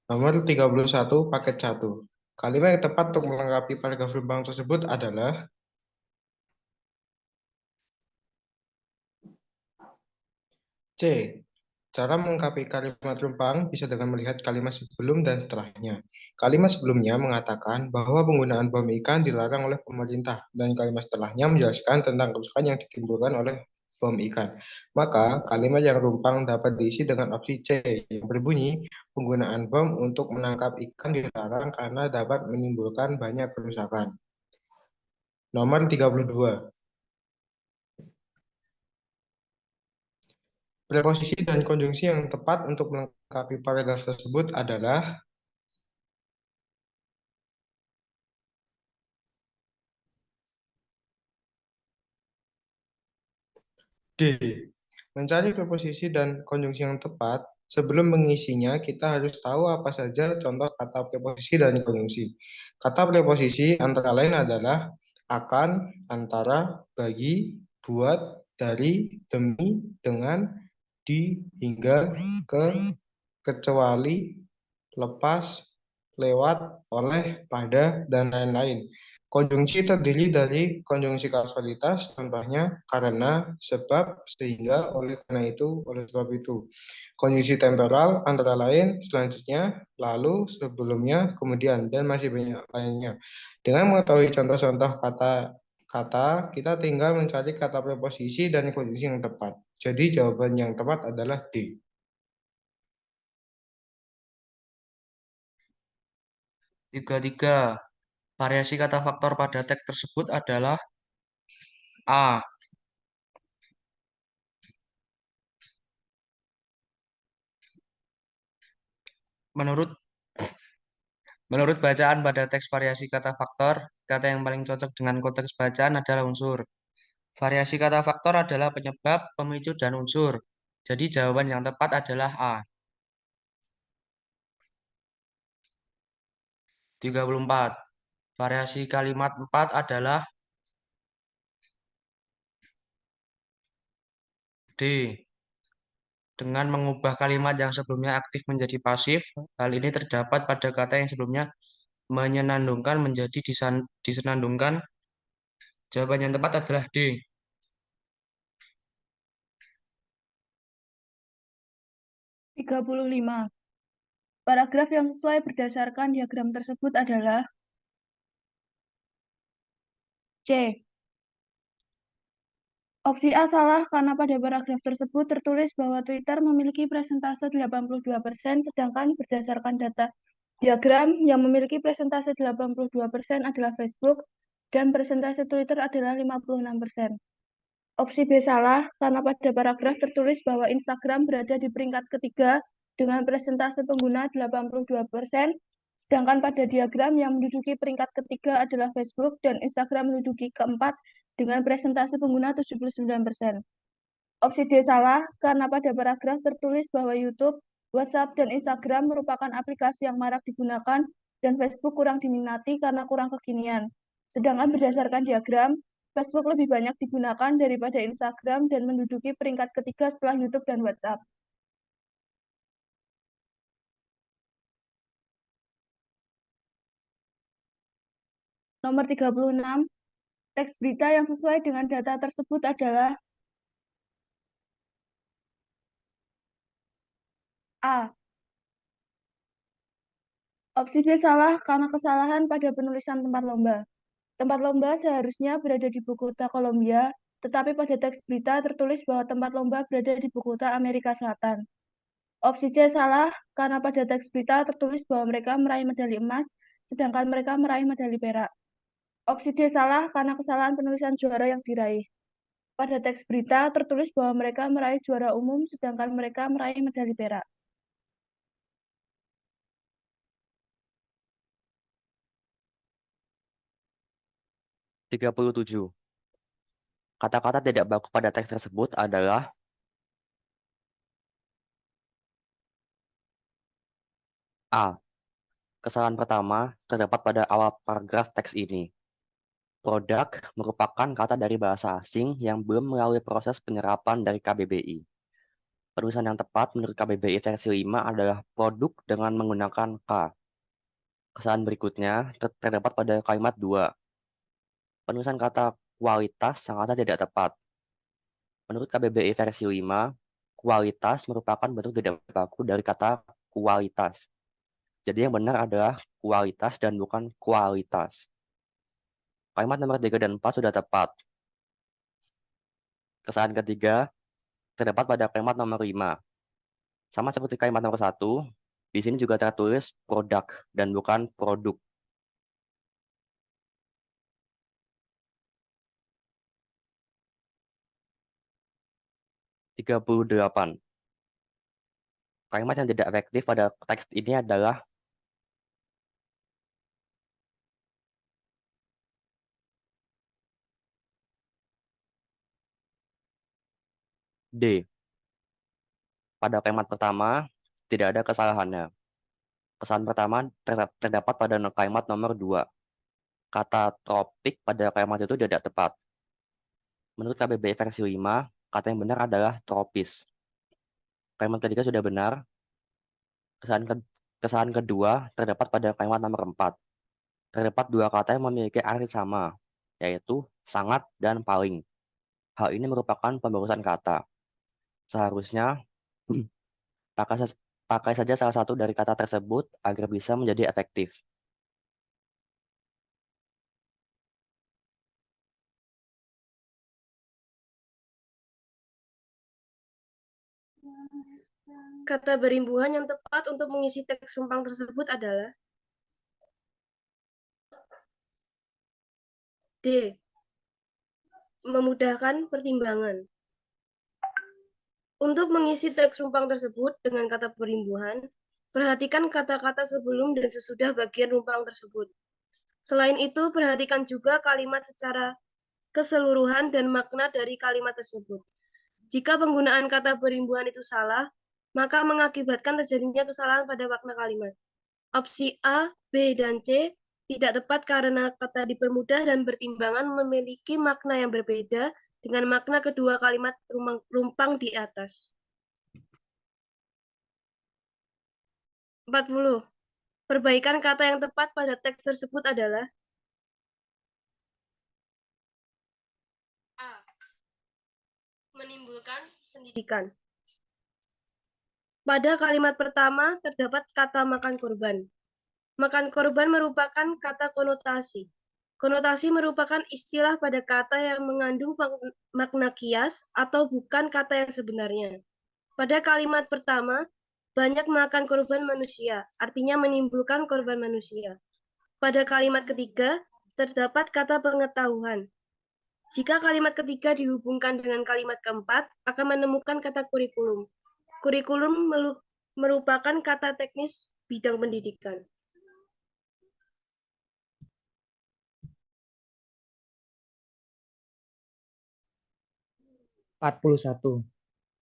Nomor 31 paket 1. Kalimat yang tepat untuk melengkapi paragraf lubang tersebut adalah C. Cara melengkapi kalimat lempang bisa dengan melihat kalimat sebelum dan setelahnya. Kalimat sebelumnya mengatakan bahwa penggunaan bom ikan dilarang oleh pemerintah, dan kalimat setelahnya menjelaskan tentang kerusakan yang ditimbulkan oleh bom ikan. Maka, kalimat yang rumpang dapat diisi dengan opsi C yang berbunyi, penggunaan bom untuk menangkap ikan dilarang karena dapat menimbulkan banyak kerusakan. Nomor 32. Preposisi dan konjungsi yang tepat untuk melengkapi paragraf tersebut adalah D. Mencari preposisi dan konjungsi yang tepat, sebelum mengisinya kita harus tahu apa saja contoh kata preposisi dan konjungsi. Kata preposisi antara lain adalah akan, antara, bagi, buat, dari, demi, dengan, di, hingga, ke, kecuali, lepas, lewat, oleh, pada, dan lain-lain. Konjungsi terdiri dari konjungsi kausalitas, contohnya karena, sebab, sehingga, oleh karena itu, oleh sebab itu. Konjungsi temporal antara lain, selanjutnya, lalu, sebelumnya, kemudian, dan masih banyak lainnya. Dengan mengetahui contoh-contoh kata-kata, kita tinggal mencari kata preposisi dan konjungsi yang tepat. Jadi jawaban yang tepat adalah D. 33. Variasi kata faktor pada teks tersebut adalah A. Menurut menurut bacaan pada teks variasi kata faktor, kata yang paling cocok dengan konteks bacaan adalah unsur. Variasi kata faktor adalah penyebab, pemicu, dan unsur. Jadi jawaban yang tepat adalah A. 34. Variasi kalimat 4 adalah D. Dengan mengubah kalimat yang sebelumnya aktif menjadi pasif, hal ini terdapat pada kata yang sebelumnya menyenandungkan menjadi disenandungkan. Jawaban yang tepat adalah D. 35. Paragraf yang sesuai berdasarkan diagram tersebut adalah C. Opsi A salah karena pada paragraf tersebut tertulis bahwa Twitter memiliki presentase 82%, sedangkan berdasarkan data diagram yang memiliki presentase 82% adalah Facebook dan presentase Twitter adalah 56%. Opsi B salah karena pada paragraf tertulis bahwa Instagram berada di peringkat ketiga dengan presentase pengguna 82%, sedangkan pada diagram yang menduduki peringkat ketiga adalah Facebook dan Instagram menduduki keempat dengan presentase pengguna 79%. Opsi D salah karena pada paragraf tertulis bahwa YouTube, WhatsApp, dan Instagram merupakan aplikasi yang marak digunakan dan Facebook kurang diminati karena kurang kekinian. Sedangkan berdasarkan diagram, Facebook lebih banyak digunakan daripada Instagram dan menduduki peringkat ketiga setelah YouTube dan WhatsApp. Nomor 36, teks berita yang sesuai dengan data tersebut adalah A. Opsi B salah karena kesalahan pada penulisan tempat lomba. Tempat lomba seharusnya berada di Bogota, Kolombia, tetapi pada teks berita tertulis bahwa tempat lomba berada di Bogota, Amerika Selatan. Opsi C salah karena pada teks berita tertulis bahwa mereka meraih medali emas, sedangkan mereka meraih medali perak. Opsi D salah karena kesalahan penulisan juara yang diraih. Pada teks berita tertulis bahwa mereka meraih juara umum, sedangkan mereka meraih medali perak. 37. Kata-kata tidak baku pada teks tersebut adalah A. Kesalahan pertama terdapat pada awal paragraf teks ini. Produk merupakan kata dari bahasa asing yang belum melalui proses penyerapan dari KBBI. Penulisan yang tepat menurut KBBI versi 5 adalah produk dengan menggunakan K. Kesalahan berikutnya terdapat pada kalimat 2. Penulisan kata kualitas sangatlah tidak tepat. Menurut KBBI versi 5, kualitas merupakan bentuk tidak baku dari kata kualitas. Jadi yang benar adalah kualitas dan bukan kualitas. Kalimat nomor 3 dan 4 sudah tepat. Kesalahan ketiga terdapat pada kalimat nomor 5. Sama seperti kalimat nomor 1, di sini juga tertulis produk dan bukan produk. (38) Kalimat yang tidak efektif pada teks ini adalah D. Pada kalimat pertama, tidak ada kesalahannya. Kesalahan pertama terdapat pada kalimat nomor 2. Kata tropik pada kalimat itu tidak tepat. Menurut KBBI versi 5, kata yang benar adalah tropis. Kalimat ketiga sudah benar. Kesalahan kedua terdapat pada kalimat nomor 4. Terdapat dua kata yang memiliki arti sama, yaitu sangat dan paling. Hal ini merupakan pembagusan kata. Seharusnya pakai saja salah satu dari kata tersebut agar bisa menjadi efektif. Kata berimbuhan yang tepat untuk mengisi teks rumpang tersebut adalah D. Memudahkan pertimbangan. Untuk mengisi teks rumpang tersebut dengan kata berimbuhan, perhatikan kata-kata sebelum dan sesudah bagian rumpang tersebut. Selain itu, perhatikan juga kalimat secara keseluruhan dan makna dari kalimat tersebut. Jika penggunaan kata berimbuhan itu salah, maka mengakibatkan terjadinya kesalahan pada makna kalimat. Opsi A, B, dan C tidak tepat karena kata dipermudah dan pertimbangan memiliki makna yang berbeda dengan makna kedua kalimat rumpang di atas. 40. Perbaikan kata yang tepat pada teks tersebut adalah A. Menimbulkan pendidikan. Pada kalimat pertama terdapat kata makan korban. Makan korban merupakan kata konotasi. Konotasi merupakan istilah pada kata yang mengandung makna kias atau bukan kata yang sebenarnya. Pada kalimat pertama, banyak makan korban manusia, artinya menimbulkan korban manusia. Pada kalimat ketiga, terdapat kata pengetahuan. Jika kalimat ketiga dihubungkan dengan kalimat keempat, akan menemukan kata kurikulum. Kurikulum merupakan kata teknis bidang pendidikan. 41.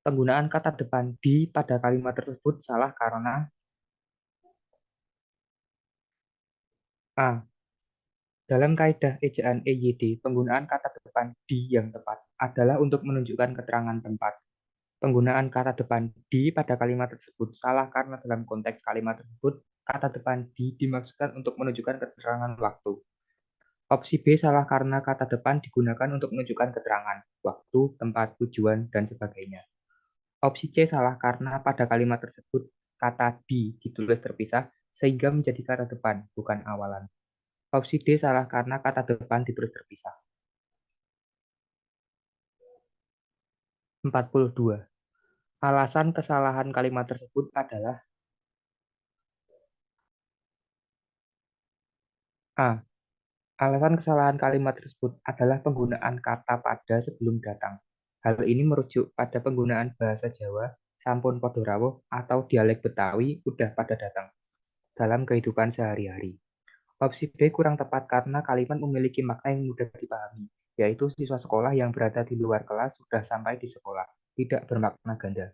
Penggunaan kata depan di pada kalimat tersebut salah karena A. Dalam kaidah ejaan EYD, penggunaan kata depan di yang tepat adalah untuk menunjukkan keterangan tempat. Penggunaan kata depan di pada kalimat tersebut salah karena dalam konteks kalimat tersebut, kata depan di dimaksudkan untuk menunjukkan keterangan waktu. Opsi B salah karena kata depan digunakan untuk menunjukkan keterangan, waktu, tempat, tujuan, dan sebagainya. Opsi C salah karena pada kalimat tersebut kata di ditulis terpisah sehingga menjadi kata depan, bukan awalan. Opsi D salah karena kata depan ditulis terpisah. 42. Alasan kesalahan kalimat tersebut adalah A. Alasan kesalahan kalimat tersebut adalah penggunaan kata pada sebelum datang. Hal ini merujuk pada penggunaan bahasa Jawa, sampun podo rawuh, atau dialek Betawi udah pada datang dalam kehidupan sehari-hari. Opsi B kurang tepat karena kalimat memiliki makna yang mudah dipahami, yaitu siswa sekolah yang berada di luar kelas sudah sampai di sekolah, tidak bermakna ganda.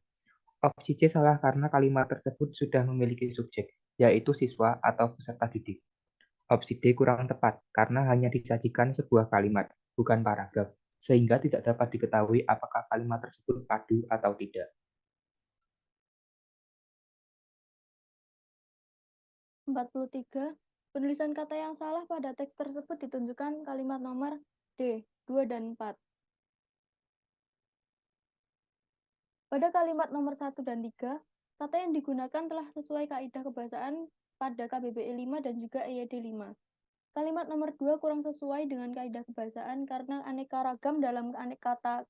Opsi C salah karena kalimat tersebut sudah memiliki subjek, yaitu siswa atau peserta didik. Opsi D kurang tepat karena hanya disajikan sebuah kalimat, bukan paragraf, sehingga tidak dapat diketahui apakah kalimat tersebut padu atau tidak. 43. Penulisan kata yang salah pada teks tersebut ditunjukkan kalimat nomor D, 2 dan 4. Pada kalimat nomor 1 dan 3, kata yang digunakan telah sesuai kaidah kebahasaan pada KBBI 5 dan juga EYD 5. Kalimat nomor 2 kurang sesuai dengan kaidah kebahasaan karena aneka ragam dalam kata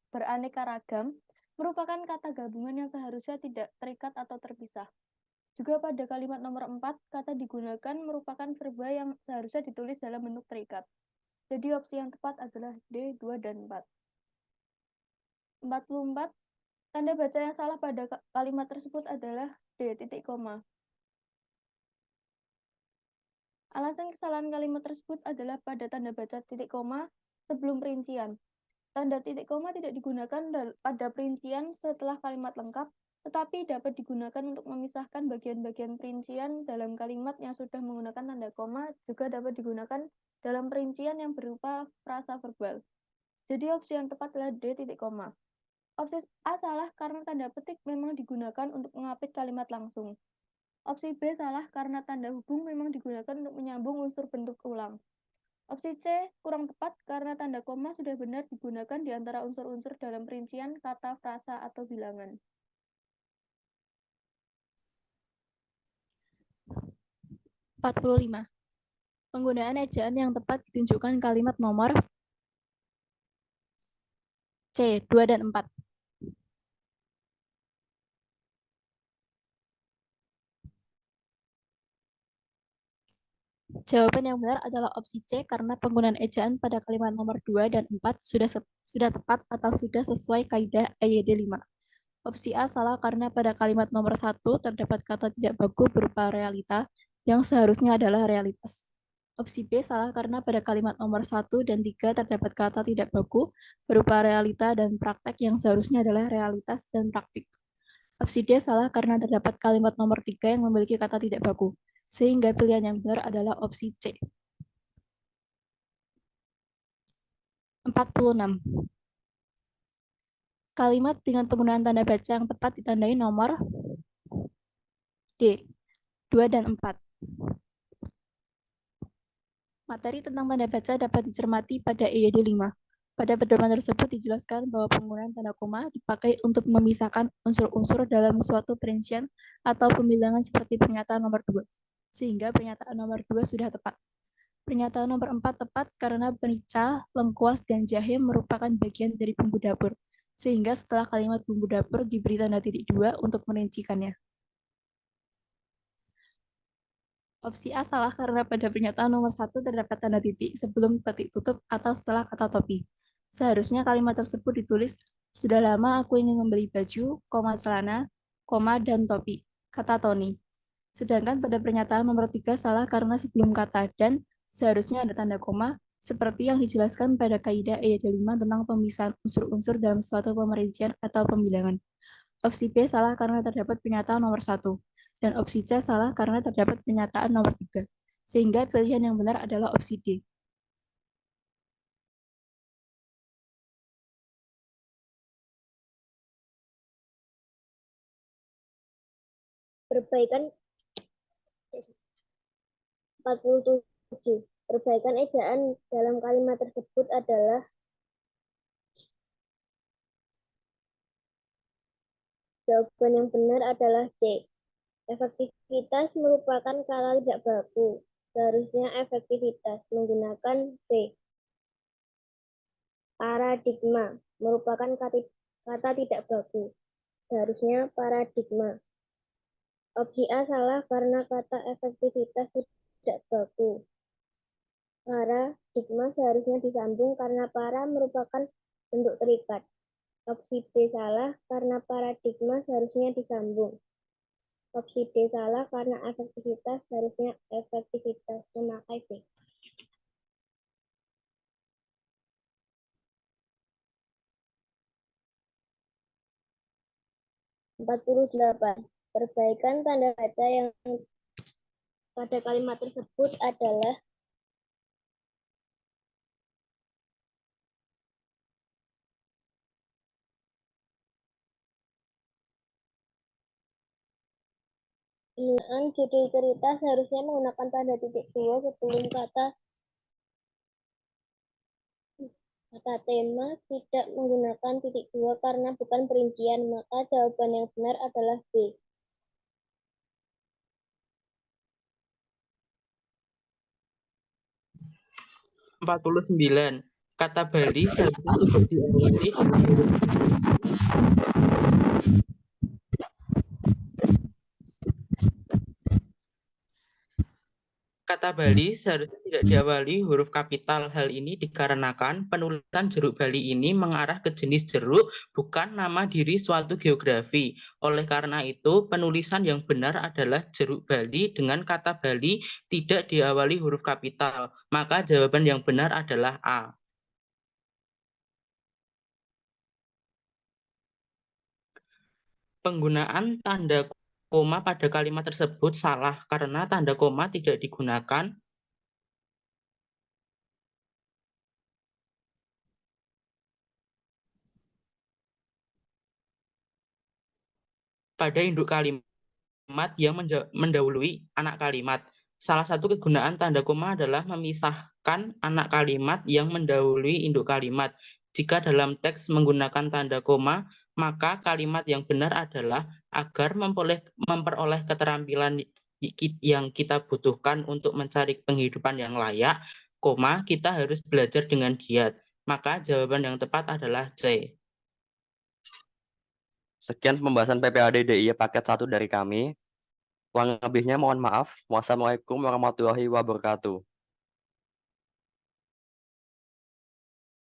beraneka ragam merupakan kata gabungan yang seharusnya tidak terikat atau terpisah. Juga pada kalimat nomor 4, kata digunakan merupakan verba yang seharusnya ditulis dalam bentuk terikat. Jadi opsi yang tepat adalah D, 2 dan 4. 44. Tanda baca yang salah pada kalimat tersebut adalah D, titik koma. Alasan kesalahan kalimat tersebut adalah pada tanda baca titik koma sebelum perincian. Tanda titik koma tidak digunakan pada perincian setelah kalimat lengkap, tetapi dapat digunakan untuk memisahkan bagian-bagian perincian dalam kalimat yang sudah menggunakan tanda koma, juga dapat digunakan dalam perincian yang berupa frasa verbal. Jadi opsi yang tepat adalah D, titik koma. Opsi A salah karena tanda petik memang digunakan untuk mengapit kalimat langsung. Opsi B salah karena tanda hubung memang digunakan untuk menyambung unsur bentuk ulang. Opsi C kurang tepat karena tanda koma sudah benar digunakan di antara unsur-unsur dalam perincian kata, frasa, atau bilangan. 45. Penggunaan ejaan yang tepat ditunjukkan kalimat nomor C, 2 dan 4. Jawaban yang benar adalah opsi C karena penggunaan ejaan pada kalimat nomor 2 dan 4 sudah tepat atau sudah sesuai kaidah EYD 5. Opsi A salah karena pada kalimat nomor 1 terdapat kata tidak baku berupa realita yang seharusnya adalah realitas. Opsi B salah karena pada kalimat nomor 1 dan 3 terdapat kata tidak baku berupa realita dan praktek yang seharusnya adalah realitas dan praktik. Opsi D salah karena terdapat kalimat nomor 3 yang memiliki kata tidak baku, sehingga pilihan yang benar adalah opsi C. 46. Kalimat dengan penggunaan tanda baca yang tepat ditandai nomor D, 2 dan 4. Materi tentang tanda baca dapat dicermati pada EYD 5. Pada pedoman tersebut dijelaskan bahwa penggunaan tanda koma dipakai untuk memisahkan unsur-unsur dalam suatu perincian atau pembilangan seperti pernyataan nomor 2, sehingga pernyataan nomor 2 sudah tepat. Pernyataan nomor 4 tepat karena merica, lengkuas, dan jahe merupakan bagian dari bumbu dapur, sehingga setelah kalimat bumbu dapur diberi tanda titik 2 untuk merincikannya. Opsi A salah karena pada pernyataan nomor 1 terdapat tanda titik sebelum petik tutup atau setelah kata topi. Seharusnya kalimat tersebut ditulis, sudah lama aku ingin membeli baju, celana, dan topi, kata Tony. Sedangkan pada pernyataan nomor 3 salah karena sebelum kata dan seharusnya ada tanda koma, seperti yang dijelaskan pada kaidah EYD 5 tentang pemisahan unsur-unsur dalam suatu pemerincian atau pembilangan. Opsi B salah karena terdapat pernyataan nomor 1, dan opsi C salah karena terdapat pernyataan nomor 3, sehingga pilihan yang benar adalah opsi D. Perbaikan 47. Perbaikan ejaan dalam kalimat tersebut adalah jawaban yang benar adalah D. Efektivitas merupakan kata tidak baku. Seharusnya efektivitas menggunakan B. Paradigma merupakan kata tidak baku. Seharusnya paradigma. Opsi A salah karena kata efektivitas tidak baku. Paradigma seharusnya disambung karena para merupakan bentuk terikat. Opsi B salah karena paradigma seharusnya disambung. Opsi D salah karena efektivitas seharusnya efektivitas memakai B. Perbaikan tanda baca yang pada kalimat tersebut adalah Penggunaan judul cerita seharusnya menggunakan tanda titik dua sebelum kata tema, tidak menggunakan titik dua karena bukan perincian, maka jawaban yang benar adalah B. Kata Bali seharusnya tidak diawali dengan huruf Kata Bali seharusnya tidak diawali huruf kapital. Hal ini dikarenakan penulisan jeruk Bali ini mengarah ke jenis jeruk, bukan nama diri suatu geografi. Oleh karena itu, penulisan yang benar adalah jeruk Bali dengan kata Bali tidak diawali huruf kapital. Maka jawaban yang benar adalah A. Penggunaan tanda koma pada kalimat tersebut salah karena tanda koma tidak digunakan pada induk kalimat yang mendahului anak kalimat. Salah satu kegunaan tanda koma adalah memisahkan anak kalimat yang mendahului induk kalimat. Jika dalam teks menggunakan tanda koma, maka kalimat yang benar adalah agar memperoleh keterampilan yang kita butuhkan untuk mencari penghidupan yang layak, kita harus belajar dengan giat. Maka jawaban yang tepat adalah C. Sekian pembahasan PPAD DIY paket 1 dari kami. Kurang lebihnya mohon maaf. Wassalamualaikum warahmatullahi wabarakatuh.